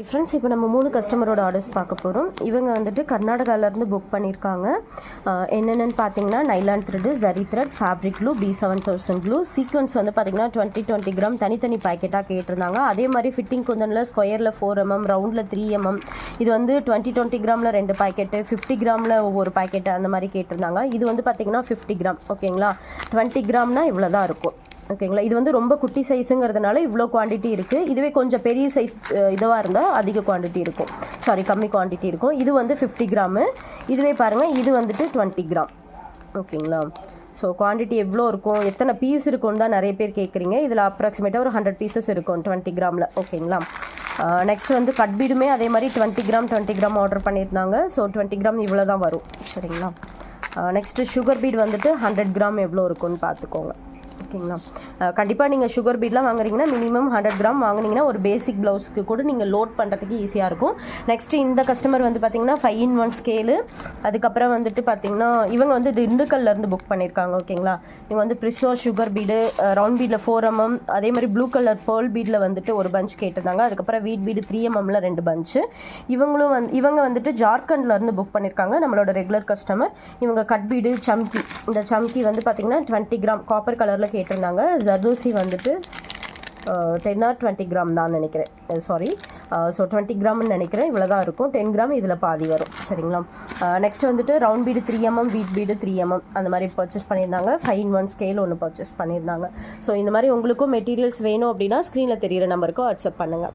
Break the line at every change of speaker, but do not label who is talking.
Friends, இப்போ நம்ம 3 கஸ்டமரோட ஆர்டர்ஸ் பார்க்க போகிறோம். இவங்க வந்துட்டு கர்நாடகாவிலேருந்து புக் பண்ணியிருக்காங்க. என்னென்னு பார்த்தீங்கன்னா nylon thread, zari thread, fabric glue, B7000 glue, sequins வந்து பார்த்தீங்கன்னா 20 கிராம் தனித்தனி பேக்கெட்டாக கேட்டிருந்தாங்க. அதே மாதிரி ஃபிட்டிங் குந்தனில் ஸ்கொயரில் 4 mm, ரவுண்டில் 3 mm. இது வந்து 20 கிராமில் 2 பாக்கெட்டு, 50 கிராமில் ஒவ்வொரு பாக்கெட்டு அந்த மாதிரி கேட்டிருந்தாங்க. இது வந்து பார்த்தீங்கன்னா 50 கிராம். ஓகேங்களா, 20 கிராம்னா இவ்வளோ தான் இருக்கும். ஓகேங்களா, இது வந்து ரொம்ப குட்டி சைஸுங்கிறதுனால இவ்வளோ குவான்டிட்டி இருக்குது. இதுவே கொஞ்சம் பெரிய சைஸ் இதுவாக இருந்தால் அதிக குவான்டிட்டி இருக்கும், கம்மி குவான்டிட்டி இருக்கும். இது வந்து 50 கிராமு. இதுவே பாருங்கள், இது வந்துட்டு 20 கிராம். ஓகேங்களா, ஸோ குவான்டிட்டி எவ்வளோ இருக்கும், எத்தனை பீஸ் இருக்குன்னு தான் நிறைய பேர் கேட்குறீங்க. இதில் அப்ராக்சிமேட்டாக ஒரு 100 பீசஸ் இருக்கும் 20 கிராமில். ஓகேங்களா, நெக்ஸ்ட் வந்து கட் பீடுமே அதே மாதிரி 20 கிராம் ஆர்டர் பண்ணியிருந்தாங்க. ஸோ 20 கிராம் இவ்வளோ தான் வரும். சரிங்களா, நெக்ஸ்ட்டு சுகர் பீட் வந்துட்டு 100 கிராம் எவ்வளோ இருக்குன்னு பார்த்துக்கோங்க. ஓகேங்களா, கண்டிப்பாக நீங்கள் சுகர் பீட்லாம் வாங்குறீங்கன்னா மினிமம் 100 கிராம் வாங்கினீங்கன்னா ஒரு பேசிக் ப்ளவுஸ்க்கு கூட நீங்கள் லோட் பண்ணுறதுக்கு ஈஸியாக இருக்கும். நெக்ஸ்ட்டு இந்த கஸ்டமர் வந்து பார்த்திங்கன்னா 5-in-1 ஸ்கேலு. அதுக்கப்புறம் வந்துட்டு பார்த்திங்கன்னா இவங்க வந்து திண்டுக்கல்லேருந்து புக் பண்ணியிருக்காங்க. ஓகேங்களா, இவங்க வந்து ப்ரிசோ சுகர் பீடு, ரவுண்ட் பீடில் 4 mm, அதே மாதிரி ப்ளூ கலர் பேர்ல் பீடில் வந்துட்டு ஒரு பஞ்ச் கேட்டிருந்தாங்க. அதுக்கப்புறம் வீட் பீடு 3 mmல 2 பஞ்சு. இவங்க வந்துட்டு ஜார்க்கண்ட்லேருந்து புக் பண்ணியிருக்காங்க, நம்மளோட ரெகுலர் கஸ்டமர். இவங்க கட் பீடு சம்கி, இந்த சம்கி வந்து பார்த்திங்கன்னா 20 கிராம் காப்பர் கலரில் கேட்டிருந்தாங்க. ஜர்தோசி வந்துட்டு 10 or 20 கிராம் தான் நினைக்கிறேன், சாரி. ஸோ 20 கிராம்னு நினைக்கிறேன், இவ்வளோ தான் இருக்கும். 10 கிராம் இதில் பாதி வரும். சரிங்களா, நெக்ஸ்ட் வந்துட்டு ரவுண்ட் பீடு 3 mm, வீட் பீடு 3 mm அந்த மாதிரி பர்ச்சேஸ் பண்ணியிருந்தாங்க. 5-in-1 ஸ்கேல் ஒன்று பர்ச்சேஸ் பண்ணியிருந்தாங்க. ஸோ இந்த மாதிரி உங்களுக்கும் மெட்டீரியல்ஸ் வேணும் அப்படின்னா ஸ்க்ரீனில் தெரியிற நம்பருக்கு வாட்ஸ்அப் பண்ணுங்கள்.